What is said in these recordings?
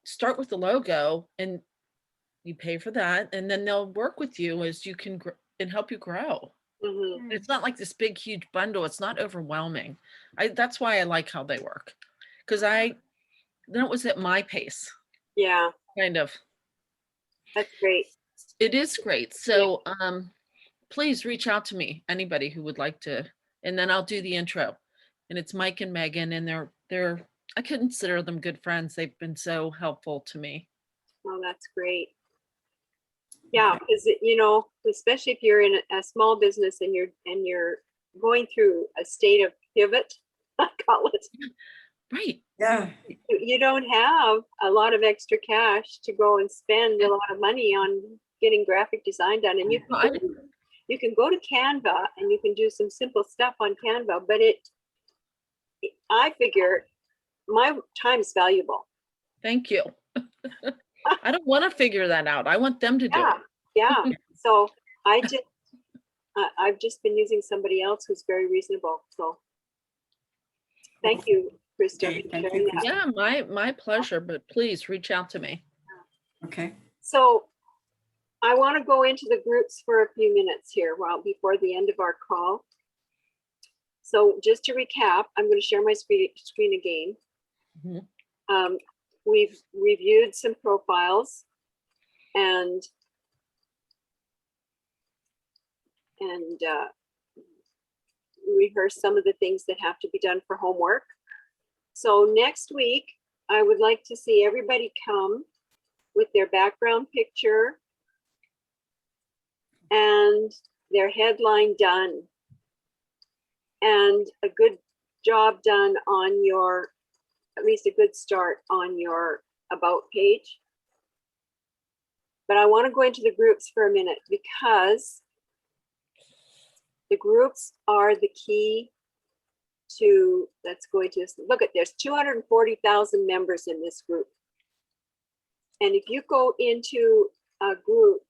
start with the logo and you pay for that, and then they'll work with you as you can and help you grow. Mm-hmm. It's not like this big, huge bundle. It's not overwhelming. That's why I like how they work. Because that was at my pace, Yeah, kind of. that's great. It is great. So please reach out to me, anybody who would like to, and then I'll do the intro. And it's Mike and Megan, and they're I consider them good friends. They've been so helpful to me. Oh, that's great. Yeah, because especially if you're in a small business and you're going through a state of pivot, I call it. Right. Yeah. You don't have a lot of extra cash to go and spend a lot of money on getting graphic design done. And you can go to Canva and you can do some simple stuff on Canva, but I figure my time's valuable. Thank you. I don't want to figure that out. I want them to do it. Yeah. So I've just been using somebody else who's very reasonable. So thank you, Krista. Okay, thank you, Krista. Yeah, my pleasure, but please reach out to me. Okay. So I want to go into the groups for a few minutes here before the end of our call. So just to recap, I'm going to share my screen again. Mm-hmm. We've reviewed some profiles and rehearsed some of the things that have to be done for homework. So next week, I would like to see everybody come with their background picture and their headline done, and a good job done on at least a good start on your about page. But I want to go into the groups for a minute because the groups are the key to, let's go into this. Look at, there's 240,000 members in this group. And if you go into a group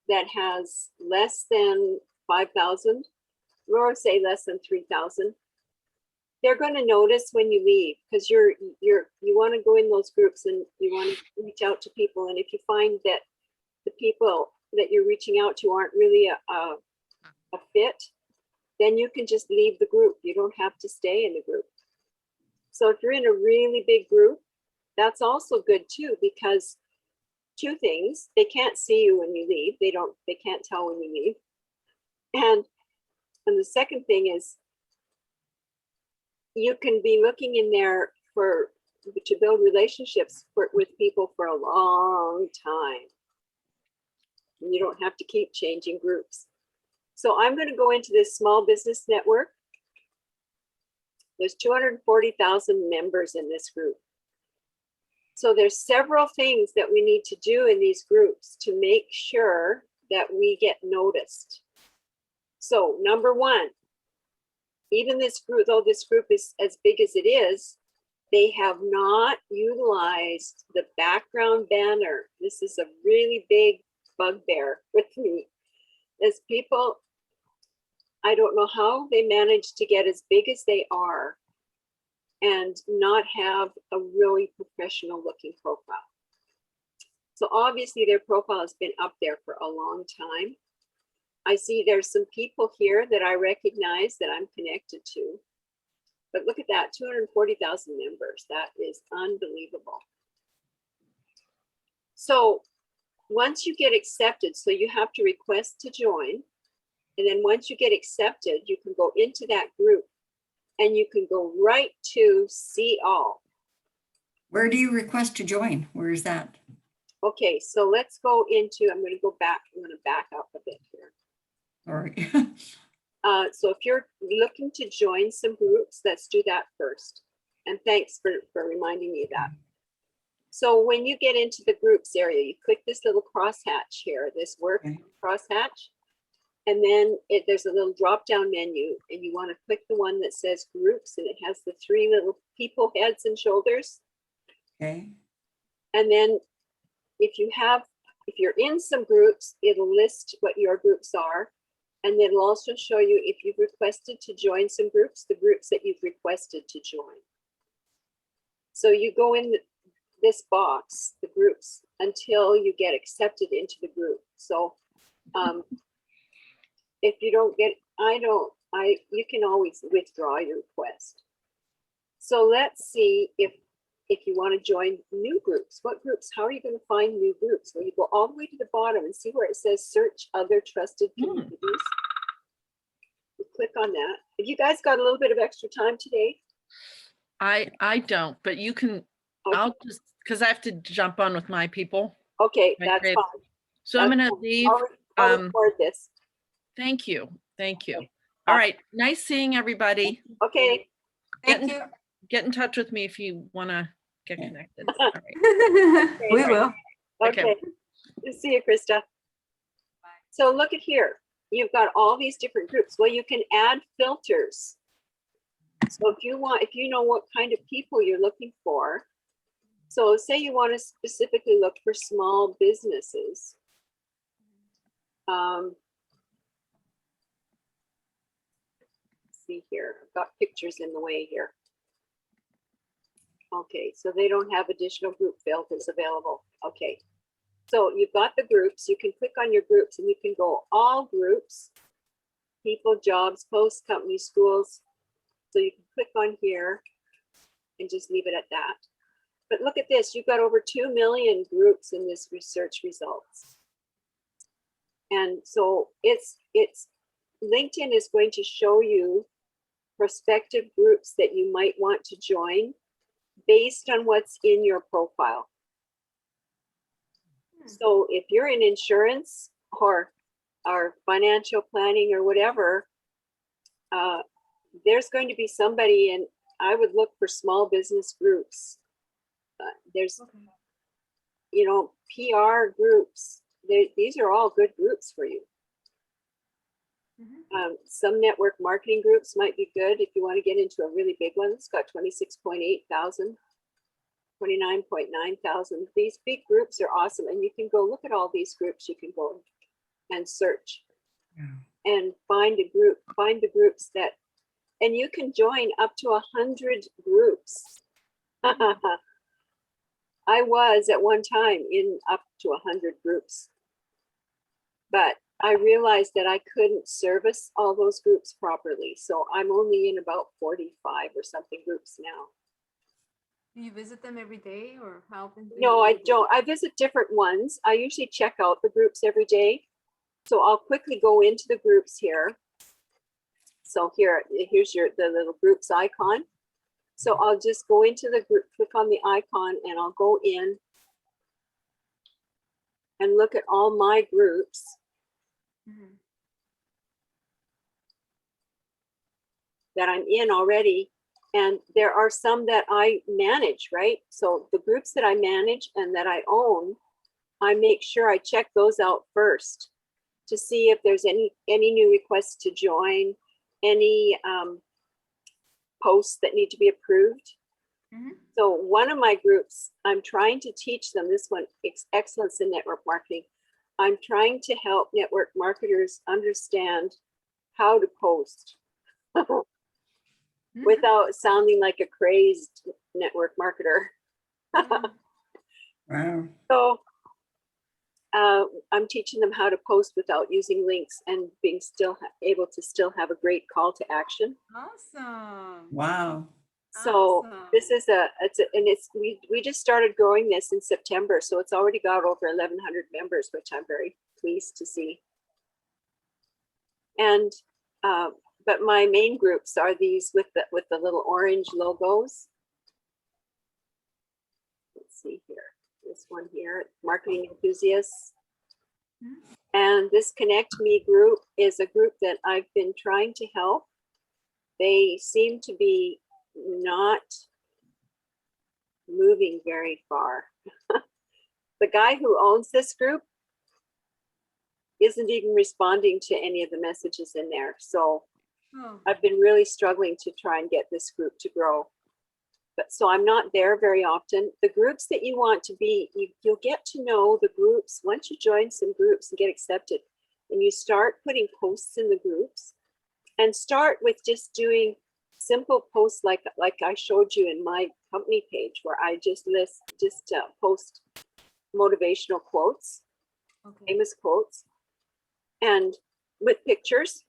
that has less than 5,000, or say less than 3,000, they're going to notice when you leave, because you want to go in those groups and you want to reach out to people. And if you find that the people that you're reaching out to aren't really a fit, then you can just leave the group. You don't have to stay in the group. So if you're in a really big group, that's also good too, because two things: they can't see you when you leave. They can't tell when you leave. And the second thing is, you can be looking in there to build relationships with people for a long time. And you don't have to keep changing groups. So I'm going to go into this small business network. There's 240,000 members in this group. So there's several things that we need to do in these groups to make sure that we get noticed. So number one, even this group, though this group is as big as it is, they have not utilized the background banner. This is a really big bugbear with me. As people, I don't know how they manage to get as big as they are and not have a really professional looking profile. So obviously their profile has been up there for a long time. I see there's some people here that I recognize that I'm connected to. But look at that, 240,000 members. That is unbelievable. So once you get accepted, so you have to request to join. And then once you get accepted, you can go into that group and you can go right to see all. Where do you request to join? Where is that? Okay, so let's go into, I'm going to go back. I'm going to back up a bit here. Sorry. So if you're looking to join some groups, let's do that first. And thanks for reminding me of that. So when you get into the groups area, you click this little crosshatch here, this work crosshatch. And then there's a little drop-down menu, and you want to click the one that says groups, and it has the three little people heads and shoulders. Okay. And then if you're in some groups, it'll list what your groups are. And then it'll also show you, if you've requested to join some groups, the groups that you've requested to join. So you go in this box, the groups, until you get accepted into the group. So if you don't get, you can always withdraw your request. So let's see if you want to join new groups. What groups? How are you going to find new groups? Well, you go all the way to the bottom and see where it says search other trusted communities. You click on that. Have you guys got a little bit of extra time today? I don't, but you can, Okay. I'll just, because I have to jump on with my people. Okay, my that's crib. fine. So I'm That's gonna fine. leave. I'll record this. Thank you. Thank you. Okay. All right. Nice seeing everybody. Okay. Thank you. Get in touch with me if you want to get connected. All right. We will. Okay. Okay. Good to see you, Krista. So look at here. You've got all these different groups. Well, you can add filters. So if you know what kind of people you're looking for, so say you want to specifically look for small businesses. See here, I've got pictures in the way here. Okay, so they don't have additional group filters available. Okay, so you've got the groups. You can click on your groups and you can go all groups, people, jobs, posts, companies, schools. So you can click on here and just leave it at that. But look at this, you've got over 2 million groups in this research results. And so it's LinkedIn is going to show you prospective groups that you might want to join based on what's in your profile. So if you're in insurance or financial planning or whatever, there's going to be somebody, and I would look for small business groups. There's, you know, PR groups. These are all good groups for you. Some network marketing groups might be good if you want to get into a really big one. It's got 26.8 thousand, 29.9 thousand. These big groups are awesome. And you can go look at all these groups. You can go and search and find a group, find the groups that, and you can join up to 100 groups. I was at one time in up to 100 groups, but I realized that I couldn't service all those groups properly. So I'm only in about 45 or something groups now. Do you visit them every day or how often? No, I don't. I visit different ones. I usually check out the groups every day. So I'll quickly go into the groups here. So here's the little groups icon. So I'll just go into the group, click on the icon, and I'll go in and look at all my groups. That I'm in already. And there are some that I manage, right? So the groups that I manage and that I own, I make sure I check those out first to see if there's any new requests to join, any posts that need to be approved. So one of my groups, I'm trying to teach them this one, excellence in network marketing. I'm trying to help network marketers understand how to post without sounding like a crazed network marketer. Wow. So I'm teaching them how to post without using links and being able to still have a great call to action. Awesome. Wow. So Awesome. this is we just started growing this in September, so it's already got over 1,100 members, which I'm very pleased to see. And but my main groups are these with the little orange logos. Let's see here. This one here, marketing enthusiasts. And this Connect Me group is a group that I've been trying to help. They seem to be not moving very far. The guy who owns this group isn't even responding to any of the messages in there. So I've been really struggling to try and get this group to grow. But so I'm not there very often. The groups that you want to be, you'll get to know the groups once you join some groups and get accepted. And you start putting posts in the groups and start with just doing simple posts like I showed you in my company page, where I just post motivational quotes, Okay. famous quotes, and with pictures.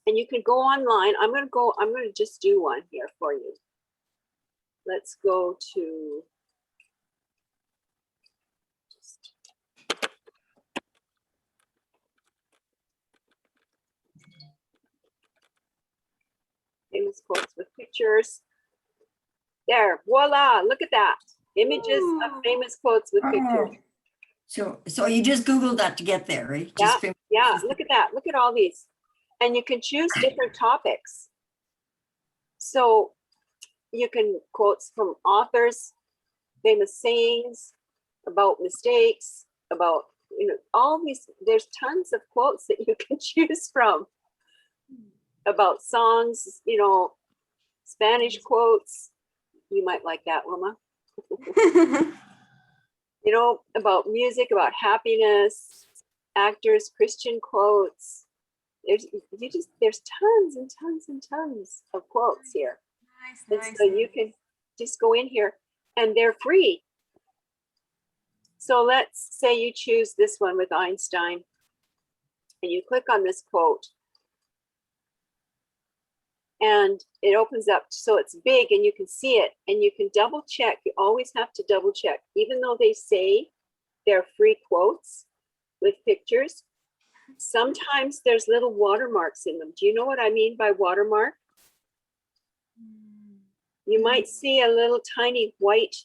And you can go online. I'm going to just do one here for you. Let's go to famous quotes with pictures. There, voila, look at that. Images of Ooh. famous quotes with pictures. Oh. So you just Googled that to get there, right? Yeah, Just yeah, look at that. Look at all these. And you can choose different topics. So you can quotes from authors, famous sayings, about mistakes, about, all these, there's tons of quotes that you can choose from, about songs, Spanish quotes. You might like that, Wilma. About music, about happiness, actors, Christian quotes. There's tons and tons and tons of quotes here. Nice, And nice. so you can just go in here and they're free. So let's say you choose this one with Einstein and you click on this quote and it opens up so it's big and you can see it and you can double check. You always have to double check, even though they say they're free quotes with pictures. Sometimes there's little watermarks in them. Do you know what I mean by watermark? You might see a little tiny white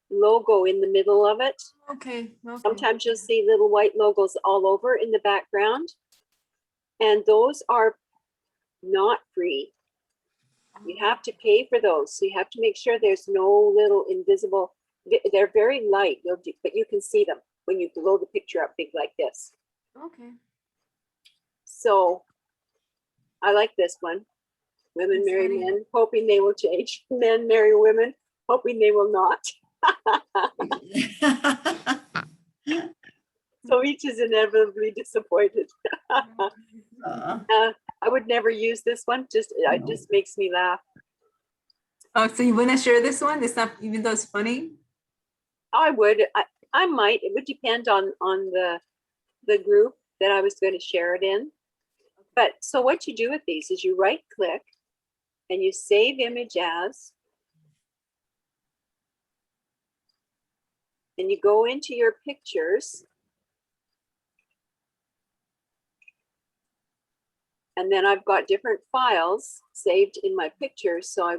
logo in the middle of it. Okay. Sometimes you'll see little white logos all over in the background. And those are not free. You have to pay for those. So you have to make sure there's no little invisible, they're very light, but you can see them when you blow the picture up big like this. Okay. So I like this one. Women That's marry funny. men, hoping they will change. Men marry women, hoping they will not. So each is inevitably disappointed. I would never use this one. It just makes me laugh. Oh, so you wanna share this one? It's not, even though it's funny? I would. I might. It would depend on the group that I was going to share it in. But so what you do with these is you right click and you save image as, and you go into your pictures. And then I've got different files saved in my pictures. So I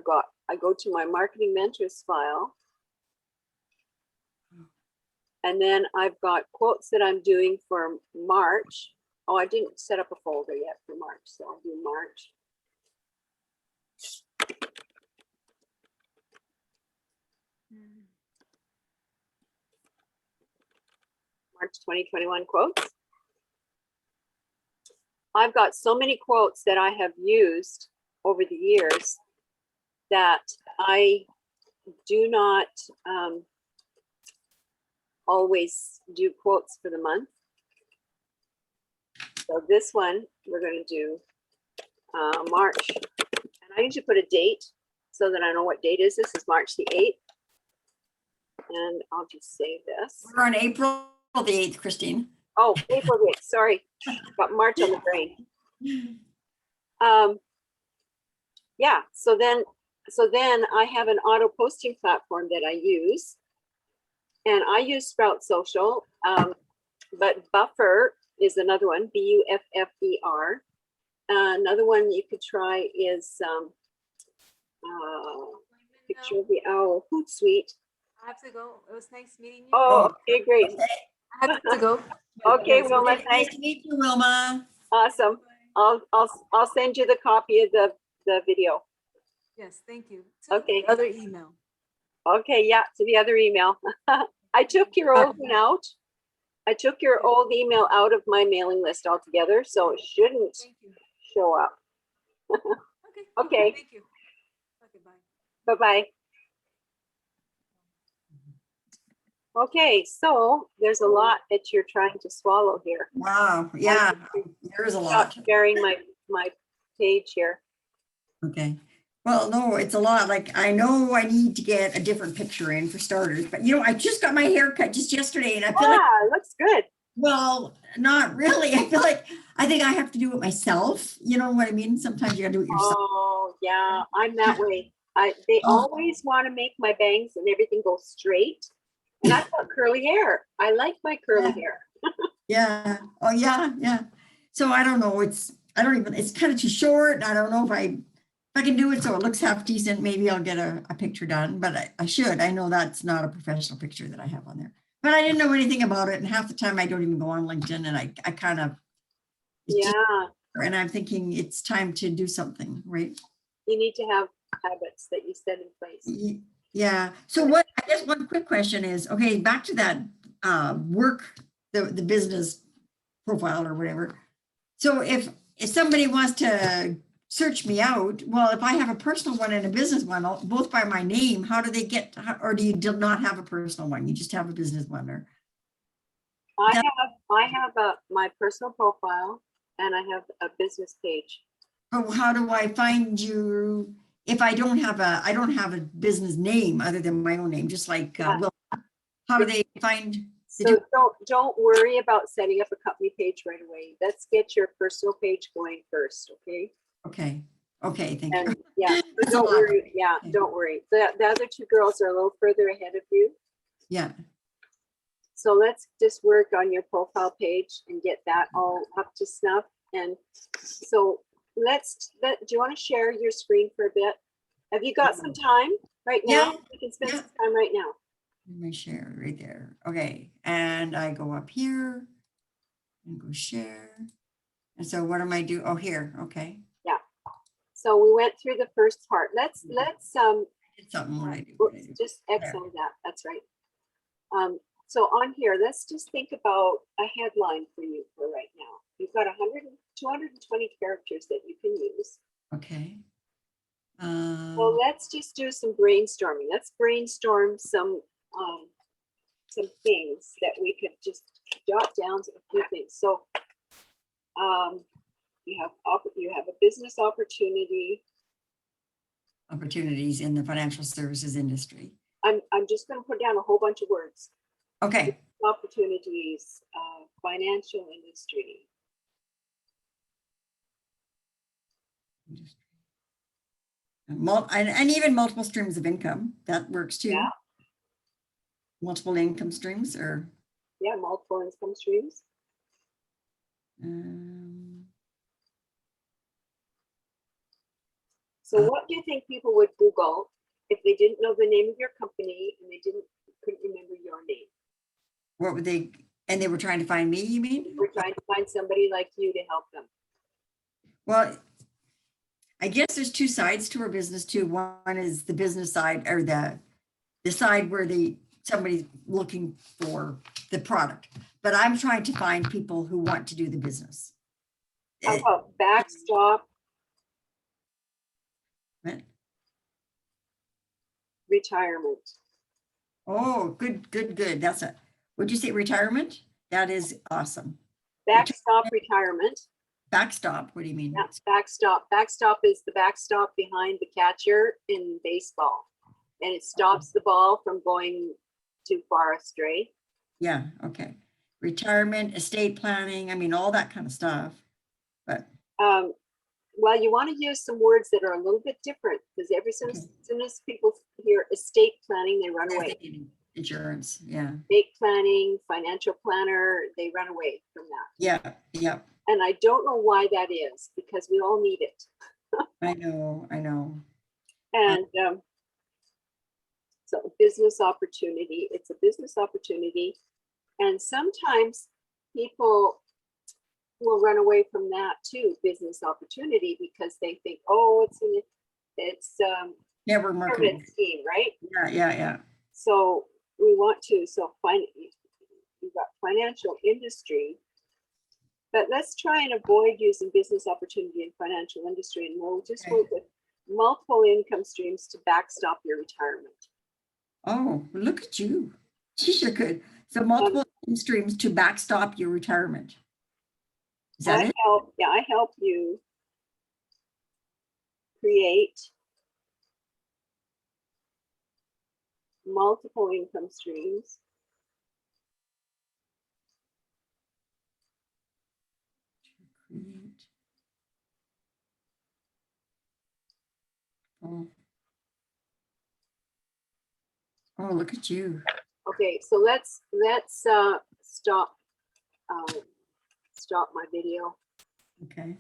go to my marketing mentors file. And then I've got quotes that I'm doing for March. Oh, I didn't set up a folder yet for March. So I'll do March. March 2021 quotes. I've got so many quotes that I have used over the years that I do not always do quotes for the month. So this one, we're going to do March. And I usually put a date so that I know what date is. This is March the 8th. And I'll just save this. We're on April the 8th, Christine. Oh, April 8th, sorry. Got March on the brain. Yeah, so then I have an auto posting platform that I use. And I use Sprout Social, but Buffer is another one, Buffer. Another one you could try is picture of the owl, Hootsuite. I have to go. It was nice meeting you. Oh, okay, great. I have to go. Okay, Yes, Wilma, Nice thanks. to meet you, Wilma. Awesome. I'll send you the copy of the video. Yes, thank you. Okay. The other email. Okay, yeah, to the other email. I took your old one out. I took your old email out of my mailing list altogether, so it shouldn't Thank you. show up. Okay. Okay. Thank you. Okay, bye. Bye-bye. Okay, so there's a lot that you're trying to swallow here. Wow. Yeah, there is a lot. Stop sharing my page here. Okay. Well, no, it's a lot. Like, I know I need to get a different picture in for starters, but you know, I just got my hair cut just yesterday and I feel like, Ah, looks good. well, not really. I feel like, I think I have to do it myself. You know what I mean? Sometimes you gotta do it yourself. Oh, yeah, I'm that way. They Oh. always want to make my bangs and everything go straight. And I've got curly hair. I like my curly Yeah. hair. Yeah. Oh, yeah. Yeah. So I don't know. It's kind of too short. I don't know if I can do it so it looks half decent. Maybe I'll get a picture done, but I should. I know that's not a professional picture that I have on there, but I didn't know anything about it. And half the time I don't even go on LinkedIn and I kind of, it's just, Yeah, and I'm thinking it's time to do something, right? you need to have habits that you set in place. Yeah. So I guess one quick question is, okay, back to that work, the business profile or whatever. So if somebody wants to search me out, well, if I have a personal one and a business one, both by my name, how do they get, or do you not have a personal one? You just have a business one or? I have my personal profile and I have a business page. Oh, how do I find you if I don't have a business name other than my own name, just like, Yeah. well, how do they find? So don't worry about setting up a company page right away. Let's get your personal page going first, okay? Okay. Okay. Thank you. And yeah, so That's a don't lot. worry. Yeah, Okay. don't worry. The other two girls are a little further ahead of you. Yeah. So let's just work on your profile page and get that all up to snuff. And so do you want to share your screen for a bit? Have you got some time right now? Yeah. We can spend Yeah. some time right now. Let me share right there. Okay. And I go up here and go share. And so what am I do? Oh, here. Okay. So we went through the first part. Let's I did something when I do. What I do. just excellent that. That's right. So on here, let's just think about a headline for you for right now. You've got 220 characters that you can use. Okay. Well, let's just do some brainstorming. Let's brainstorm some things that we could just jot down a few things. So you have a business opportunity. Opportunities in the financial services industry. I'm just going to put down a whole bunch of words. Okay. Opportunities, financial industry. And even multiple streams of income, that works too. Yeah. Multiple income streams or Yeah, multiple income streams. So what do you think people would Google if they didn't know the name of your company and they couldn't remember your name? what would they, and they were trying to find me, you mean? We're trying to find somebody like you to help them. Well, I guess there's two sides to our business too. One is the business side or the side where somebody's looking for the product, but I'm trying to find people who want to do the business. How about backstop What? retirement? Oh, good. That's would you say retirement? That is awesome. Backstop retirement. Backstop, what do you mean? Yeah, backstop. Backstop is the backstop behind the catcher in baseball. And it stops the ball from going too far astray. Yeah, okay. Retirement, estate planning, I mean, all that kind of stuff. But well, you want to use some words that are a little bit different because soon as people hear estate planning, they run away. Insurance, yeah. Estate planning, financial planner, they run away from that. Yeah. And I don't know why that is because we all need it. I know. And so business opportunity, it's a business opportunity. And sometimes people will run away from that too, business opportunity, because they think, oh, it's Never marketing. pyramid scheme, right? Yeah. So we want to, you've got financial industry, but let's try and avoid using business opportunity and financial industry, and we'll just work with multiple income streams to backstop your retirement. Oh, look at you. Geez, you're good. So multiple income streams to backstop your retirement. Is that it? I help you create multiple income streams. Create. Oh. Oh, look at you. Okay, so let's stop stop my video. Okay.